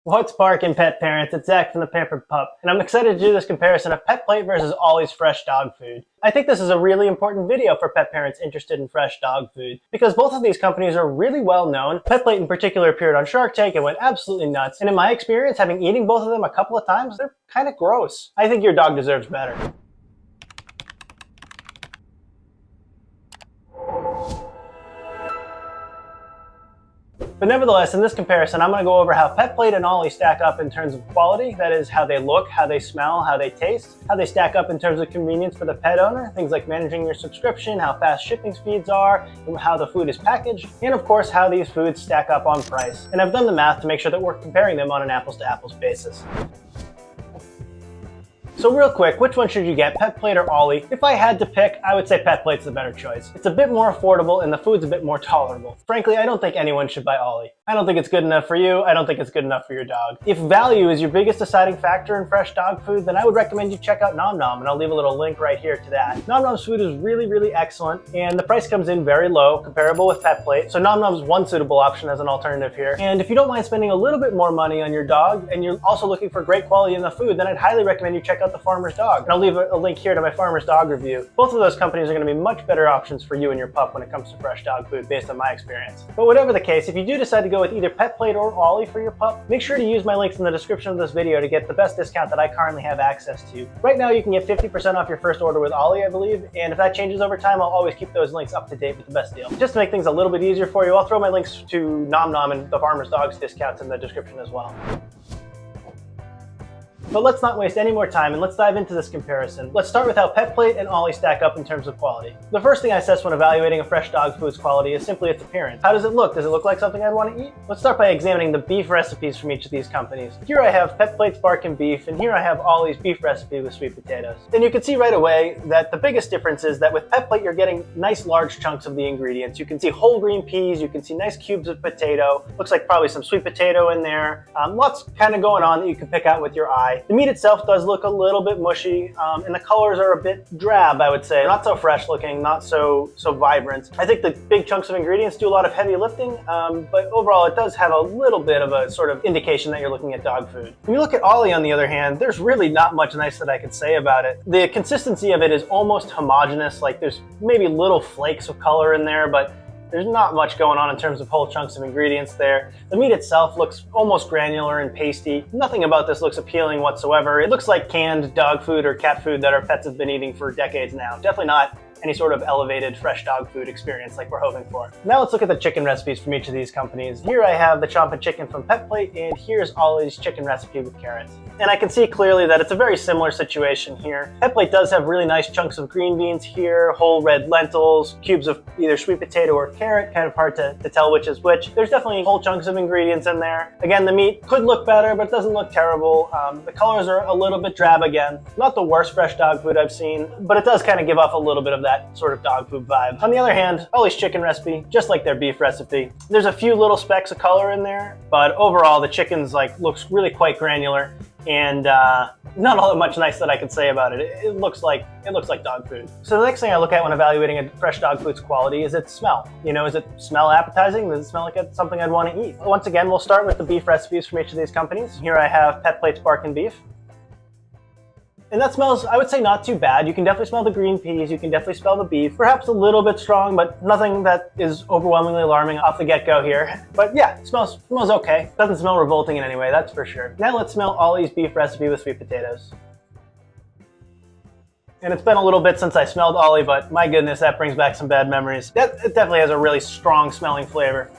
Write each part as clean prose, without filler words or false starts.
What's barking, pet parents? It's Zach from the Pampered Pup, and I'm excited to do this comparison of PetPlate versus Ollie's fresh dog food. I think this is a really important video for pet parents interested in fresh dog food, because both of these companies are really well known. PetPlate in particular appeared on Shark Tank and went absolutely nuts, and in my experience, having eaten both of them a couple of times, they're kind of gross. I think your dog deserves better. But nevertheless, in this comparison, I'm going to go over how PetPlate and Ollie stack up in terms of quality, that is, how they look, how they smell, how they taste, how they stack up in terms of convenience for the pet owner, things like managing your subscription, how fast shipping speeds are, how the food is packaged, and of course, how these foods stack up on price. And I've done the math to make sure that we're comparing them on an apples-to-apples basis. So real quick, which one should you get, PetPlate or Ollie? If I had to pick, I would say PetPlate's the better choice. It's a bit more affordable and the food's a bit more tolerable. Frankly, I don't think anyone should buy Ollie. I don't think it's good enough for you. I don't think it's good enough for your dog. If value is your biggest deciding factor in fresh dog food, then I would recommend you check out Nom Nom, and I'll leave a little link right here to that. Nom Nom's food is really, really excellent, and the price comes in very low, comparable with PetPlate. So Nom Nom's one suitable option as an alternative here. And if you don't mind spending a little bit more money on your dog, and you're also looking for great quality in the food, then I'd highly recommend you check out the Farmer's Dog. And I'll leave a link here to my Farmer's Dog review. Both of those companies are going to be much better options for you and your pup when it comes to fresh dog food, based on my experience. But whatever the case, if you do decide to go with either PetPlate or Ollie for your pup, make sure to use my links in the description of this video to get the best discount that I currently have access to. Right now, you can get 50% off your first order with Ollie, I believe, and if that changes over time, I'll always keep those links up to date with the best deal. Just to make things a little bit easier for you, I'll throw my links to Nom Nom and the Farmer's Dog's discounts in the description as well. But let's not waste any more time and let's dive into this comparison. Let's start with how PetPlate and Ollie stack up in terms of quality. The first thing I assess when evaluating a fresh dog food's quality is simply its appearance. How does it look? Does it look like something I'd want to eat? Let's start by examining the beef recipes from each of these companies. Here I have PetPlate's Barkin' Beef, and here I have Ollie's beef recipe with sweet potatoes. And you can see right away that the biggest difference is that with PetPlate you're getting nice large chunks of the ingredients. You can see whole green peas, you can see nice cubes of potato, looks like probably some sweet potato in there. Lots kind of going on that you can pick out with your eye. The meat itself does look a little bit mushy, and the colors are a bit drab, I would say. Not so fresh looking, not so vibrant. I think the big chunks of ingredients do a lot of heavy lifting, but overall it does have a little bit of a sort of indication that you're looking at dog food. When you look at Ollie, on the other hand, there's really not much nice that I could say about it. The consistency of it is almost homogeneous, like there's maybe little flakes of color in there, but there's not much going on in terms of whole chunks of ingredients there. The meat itself looks almost granular and pasty. Nothing about this looks appealing whatsoever. It looks like canned dog food or cat food that our pets have been eating for decades now. Definitely not any sort of elevated fresh dog food experience like we're hoping for. Now let's look at the chicken recipes from each of these companies. Here I have the chompin' chicken from PetPlate, and here's Ollie's chicken recipe with carrots. And I can see clearly that it's a very similar situation here. PetPlate does have really nice chunks of green beans here, whole red lentils, cubes of either sweet potato or carrot, kind of hard to tell which is which. There's definitely whole chunks of ingredients in there. Again, the meat could look better, but it doesn't look terrible. The colors are a little bit drab again. Not the worst fresh dog food I've seen, but it does kind of give off a little bit of that sort of dog food vibe. On the other hand, Ollie's chicken recipe, just like their beef recipe, there's a few little specks of color in there, but overall the chicken's looks really quite granular, and not all that much nice that I could say about it. It looks like dog food. So the next thing I look at when evaluating a fresh dog food's quality is its smell. You know, does it smell appetizing? Does it smell like it's something I'd want to eat? Once again, we'll start with the beef recipes from each of these companies. Here I have PetPlate's Barkin' Beef. And that smells, I would say, not too bad. You can definitely smell the green peas, you can definitely smell the beef. Perhaps a little bit strong, but nothing that is overwhelmingly alarming off the get-go here. But yeah, it smells okay. Doesn't smell revolting in any way, that's for sure. Now let's smell Ollie's beef recipe with sweet potatoes. And it's been a little bit since I smelled Ollie, but my goodness, that brings back some bad memories. It definitely has a really strong smelling flavor.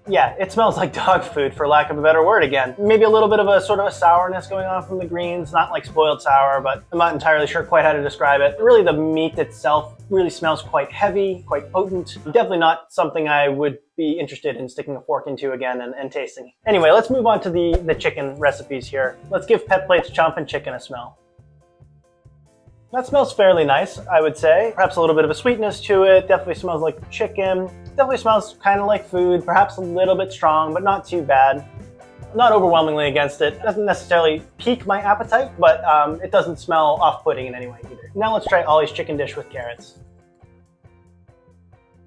Yeah, it smells like dog food, for lack of a better word again. Maybe a little bit of a sort of a sourness going on from the greens, not like spoiled sour, but I'm not entirely sure quite how to describe it. Really, the meat itself really smells quite heavy, quite potent. Definitely not something I would be interested in sticking a fork into again and tasting. Anyway, let's move on to the chicken recipes here. Let's give PetPlate's chompin' chicken a smell. That smells fairly nice, I would say. Perhaps a little bit of a sweetness to it. Definitely smells like chicken. Definitely smells kind of like food. Perhaps a little bit strong, but not too bad. Not overwhelmingly against it. Doesn't necessarily pique my appetite, but it doesn't smell off-putting in any way either. Now let's try Ollie's chicken dish with carrots.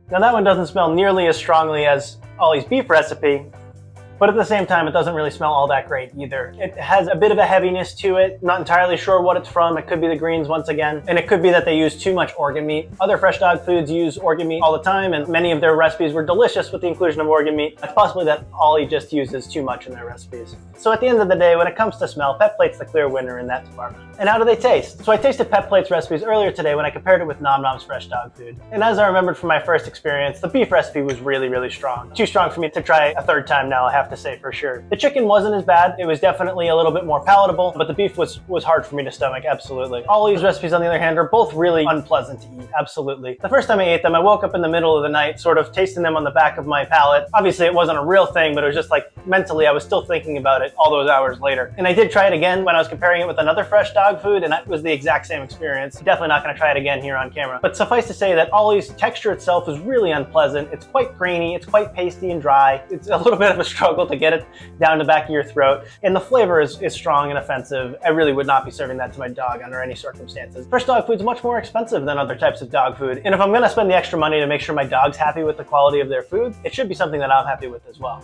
Now that one doesn't smell nearly as strongly as Ollie's beef recipe, But at the same time, it doesn't really smell all that great either. It has a bit of a heaviness to it. Not entirely sure what it's from. It could be the greens once again, and it could be that they use too much organ meat. Other fresh dog foods use organ meat all the time, and many of their recipes were delicious with the inclusion of organ meat. It's possibly that Ollie just uses too much in their recipes. So at the end of the day, when it comes to smell, PetPlate's the clear winner in that department. And how do they taste? So I tasted PetPlate's recipes earlier today when I compared it with Nom Nom's fresh dog food. And as I remembered from my first experience, the beef recipe was really, really strong. Too strong for me to try a third time now, I have to say for sure. The chicken wasn't as bad. It was definitely a little bit more palatable, but the beef was hard for me to stomach, absolutely. Ollie's recipes, on the other hand, are both really unpleasant to eat, absolutely. The first time I ate them, I woke up in the middle of the night, sort of tasting them on the back of my palate. Obviously, it wasn't a real thing, but it was just like mentally, I was still thinking about it all those hours later. And I did try it again when I was comparing it with another fresh dog food, and that was the exact same experience. Definitely not going to try it again here on camera. But suffice to say that Ollie's texture itself is really unpleasant. It's quite grainy, it's quite pasty and dry. It's a little bit of a struggle to get it down the back of your throat. And the flavor is strong and offensive. I really would not be serving that to my dog under any circumstances. Fresh dog food is much more expensive than other types of dog food. And if I'm going to spend the extra money to make sure my dog's happy with the quality of their food, it should be something that I'm happy with as well.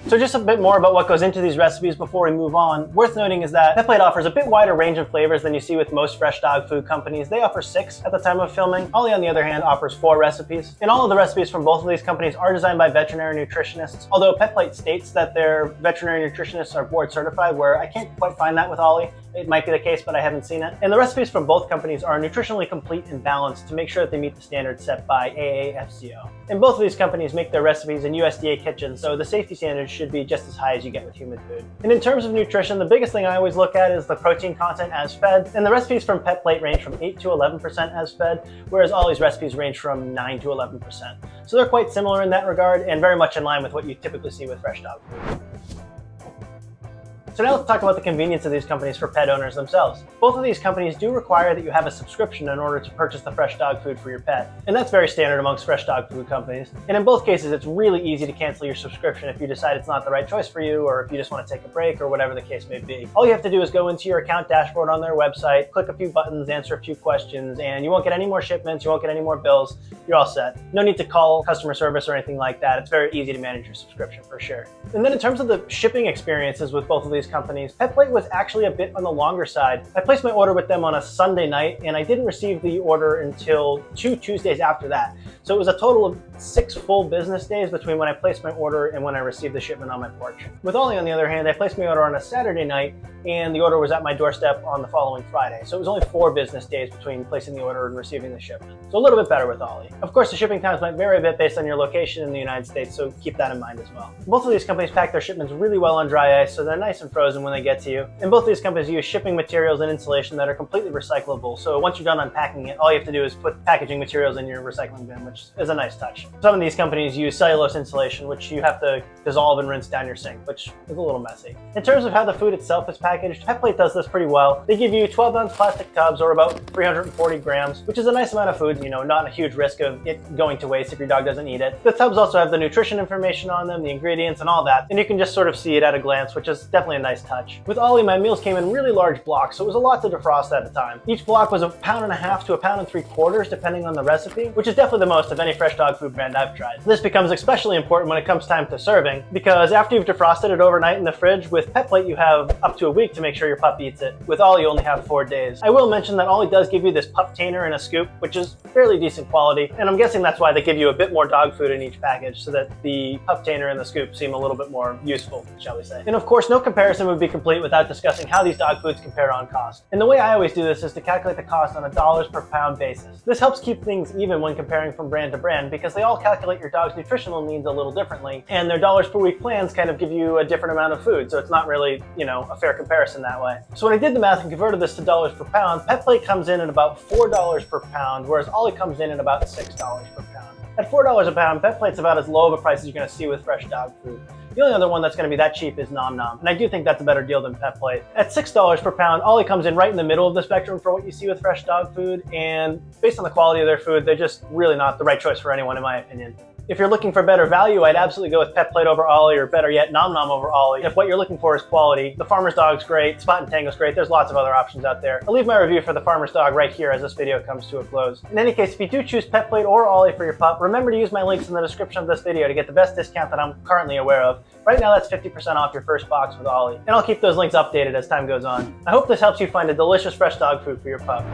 So just a bit more about what goes into these recipes before we move on. Worth noting is that PetPlate offers a bit wider range of flavors than you see with most fresh dog food companies. They offer 6 at the time of filming. Ollie, on the other hand, offers 4 recipes. And all of the recipes from both of these companies are designed by veterinary nutritionists, although PetPlate states that their veterinary nutritionists are board certified, where I can't quite find that with Ollie. It might be the case, but I haven't seen it. And the recipes from both companies are nutritionally complete and balanced to make sure that they meet the standards set by AAFCO. And both of these companies make their recipes in USDA kitchens, so the safety standards should be just as high as you get with human food. And in terms of nutrition, the biggest thing I always look at is the protein content as fed. And the recipes from PetPlate range from 8 to 11% as fed, whereas Ollie's recipes range from 9 to 11%. So they're quite similar in that regard and very much in line with what you typically see with fresh dog food. So now let's talk about the convenience of these companies for pet owners themselves. Both of these companies do require that you have a subscription in order to purchase the fresh dog food for your pet. And that's very standard amongst fresh dog food companies. And in both cases, it's really easy to cancel your subscription if you decide it's not the right choice for you, or if you just want to take a break, or whatever the case may be. All you have to do is go into your account dashboard on their website, click a few buttons, answer a few questions, and you won't get any more shipments, you won't get any more bills. You're all set. No need to call customer service or anything like that. It's very easy to manage your subscription for sure. And then in terms of the shipping experiences with both of these companies, PetPlate was actually a bit on the longer side. I placed my order with them on a Sunday night, and I didn't receive the order until 2 Tuesdays after that. So it was a total of 6 full business days between when I placed my order and when I received the shipment on my porch. With Ollie, on the other hand, I placed my order on a Saturday night, and the order was at my doorstep on the following Friday. So it was only 4 business days between placing the order and receiving the shipment. So a little bit better with Ollie. Of course, the shipping times might vary a bit based on your location in the United States, so keep that in mind as well. Both of these companies pack their shipments really well on dry ice, so they're nice and frozen when they get to you. And both of these companies use shipping materials and insulation that are completely recyclable, so once you're done unpacking it, all you have to do is put packaging materials in your recycling bin, which is a nice touch. Some of these companies use cellulose insulation, which you have to dissolve and rinse down your sink, which is a little messy. In terms of how the food itself is packaged, PetPlate does this pretty well. They give you 12-ounce plastic tubs, or about 340 grams, which is a nice amount of food, not a huge risk of it going to waste if your dog doesn't eat it. The tubs also have the nutrition information on them, the ingredients and all that, and you can just sort of see it at a glance, which is definitely a nice touch. With Ollie, my meals came in really large blocks, so it was a lot to defrost at a time. Each block was 1.5 pounds to 1.75 pounds, depending on the recipe, which is definitely the most of any fresh dog food brand I've tried. This becomes especially important when it comes time to serving, because after you've defrosted it overnight in the fridge, with PetPlate you have up to a week to make sure your pup eats it. With Ollie, you only have 4 days. I will mention that Ollie does give you this pup tainer in a scoop, which is fairly decent quality, and I'm guessing that's why they give you a bit more dog food in each package, so that the pup tainer and the scoop seem a little bit more useful, shall we say. And of course, no comparison would be complete without discussing how these dog foods compare on cost. And the way I always do this is to calculate the cost on a dollars per pound basis. This helps keep things even when comparing from brand to brand, because they all calculate your dog's nutritional needs a little differently, and their dollars per week plans kind of give you a different amount of food, so it's not really, a fair comparison that way. So when I did the math and converted this to dollars per pound, PetPlate comes in at about $4 per pound, whereas Ollie comes in at about $6 per pound. At $4 a pound, PetPlate's about as low of a price as you're going to see with fresh dog food. The only other one that's going to be that cheap is Nom Nom, and I do think that's a better deal than PetPlate. At $6 per pound, Ollie comes in right in the middle of the spectrum for what you see with fresh dog food, and based on the quality of their food, they're just really not the right choice for anyone, in my opinion. If you're looking for better value, I'd absolutely go with PetPlate over Ollie, or better yet, Nom Nom over Ollie. If what you're looking for is quality, the Farmer's Dog's great, Spot and Tango's great, there's lots of other options out there. I'll leave my review for the Farmer's Dog right here as this video comes to a close. In any case, if you do choose PetPlate or Ollie for your pup, remember to use my links in the description of this video to get the best discount that I'm currently aware of. Right now, that's 50% off your first box with Ollie, and I'll keep those links updated as time goes on. I hope this helps you find a delicious fresh dog food for your pup.